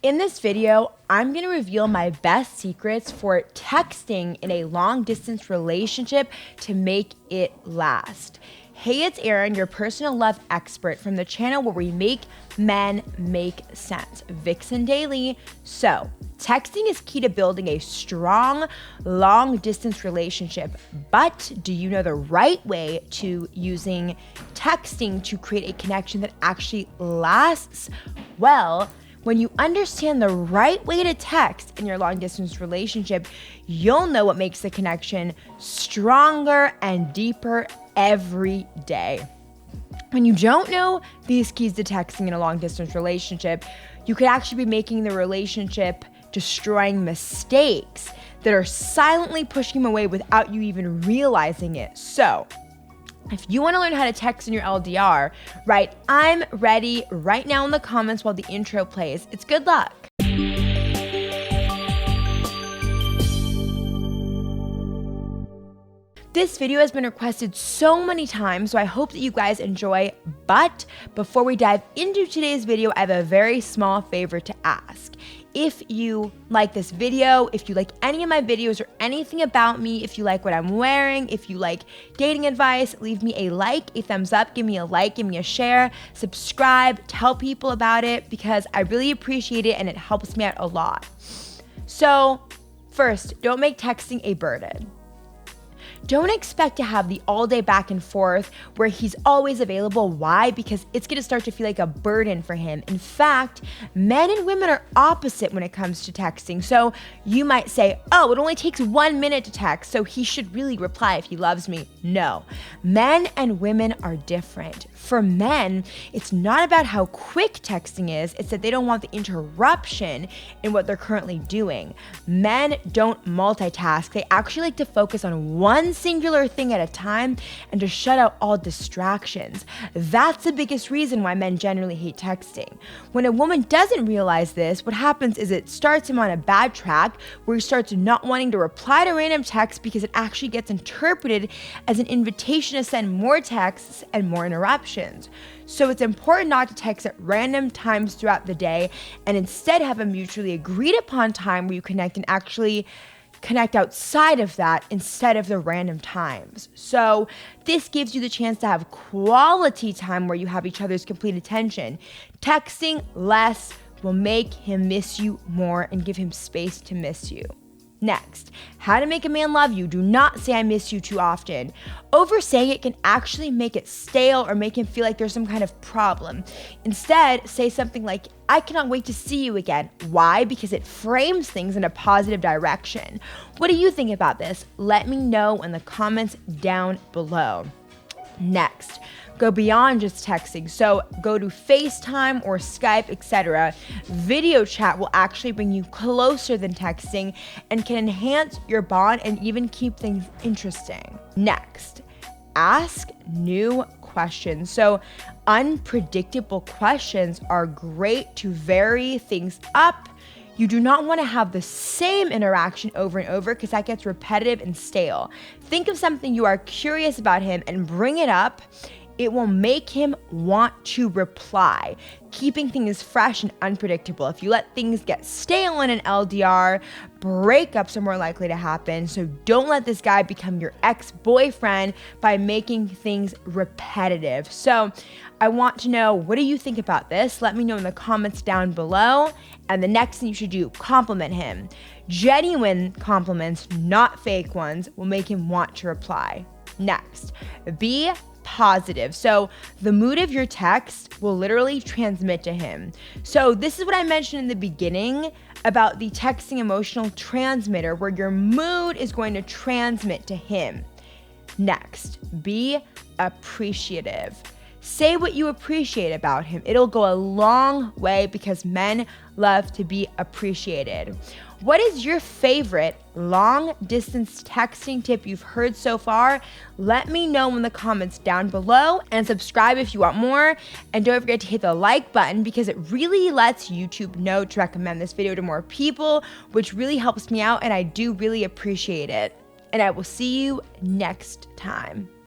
In this video, I'm going to reveal my best secrets for texting in a long-distance relationship to make it last. Hey, it's Erin, your personal love expert from the channel where we make men make sense, VixenDaily. So, texting is key to building a strong, long-distance relationship, but do you know the right way to using texting to create a connection that actually lasts? Well, when you understand the right way to text in your long-distance relationship, you'll know what makes the connection stronger and deeper every day. When you don't know these keys to texting in a long-distance relationship, you could actually be making the relationship destroying mistakes that are silently pushing them away without you even realizing it. So, if you want to learn how to text in your LDR, write "I'm ready" right now in the comments while the intro plays. It's good luck. This video has been requested so many times, so I hope that you guys enjoy. But before we dive into today's video, I have a very small favor to ask. If you like this video, if you like any of my videos or anything about me, if you like what I'm wearing, if you like dating advice, leave me a like, a thumbs up, give me a like, give me a share, subscribe, tell people about it because I really appreciate it and it helps me out a lot. So first, don't make texting a burden. Don't expect to have the all-day back and forth where he's always available. Why? Because it's going to start to feel like a burden for him. In fact, men and women are opposite when it comes to texting. So you might say, oh, it only takes 1 minute to text, so he should really reply if he loves me. No, men and women are different. For men, it's not about how quick texting is, it's that they don't want the interruption in what they're currently doing. Men don't multitask. They actually like to focus on one singular thing at a time and to shut out all distractions. That's the biggest reason why men generally hate texting. When a woman doesn't realize this, what happens is it starts him on a bad track where he starts not wanting to reply to random texts because it actually gets interpreted as an invitation to send more texts and more interruptions. So it's important not to text at random times throughout the day and instead have a mutually agreed upon time where you connect and actually connect outside of that instead of the random times. So this gives you the chance to have quality time where you have each other's complete attention. Texting less will make him miss you more and give him space to miss you. Next, how to make a man love you. Do not say "I miss you" too often. Oversaying it can actually make it stale or make him feel like there's some kind of problem. Instead, say something like, "I cannot wait to see you again." Why? Because it frames things in a positive direction. What do you think about this? Let me know in the comments down below. Next, go beyond just texting. So go to FaceTime or Skype, etc. Video chat will actually bring you closer than texting and can enhance your bond and even keep things interesting. Next, ask new questions. So unpredictable questions are great to vary things up. You do not want to have the same interaction over and over because that gets repetitive and stale. Think of something you are curious about him and bring it up. It will make him want to reply, keeping things fresh and unpredictable. If you let things get stale in an LDR, breakups are more likely to happen. So don't let this guy become your ex-boyfriend by making things repetitive. So I want to know, what do you think about this? Let me know in the comments down below. And the next thing you should do, compliment him. Genuine compliments, not fake ones, will make him want to reply. Next, be positive. So the mood of your text will literally transmit to him. So this is what I mentioned in the beginning about the texting emotional transmitter, where your mood is going to transmit to him. Next, be appreciative. Say what you appreciate about him. It'll go a long way because men love to be appreciated. What is your favorite long distance texting tip you've heard so far? Let me know in the comments down below and subscribe if you want more. And don't forget to hit the like button because it really lets YouTube know to recommend this video to more people, which really helps me out and I do really appreciate it. And I will see you next time.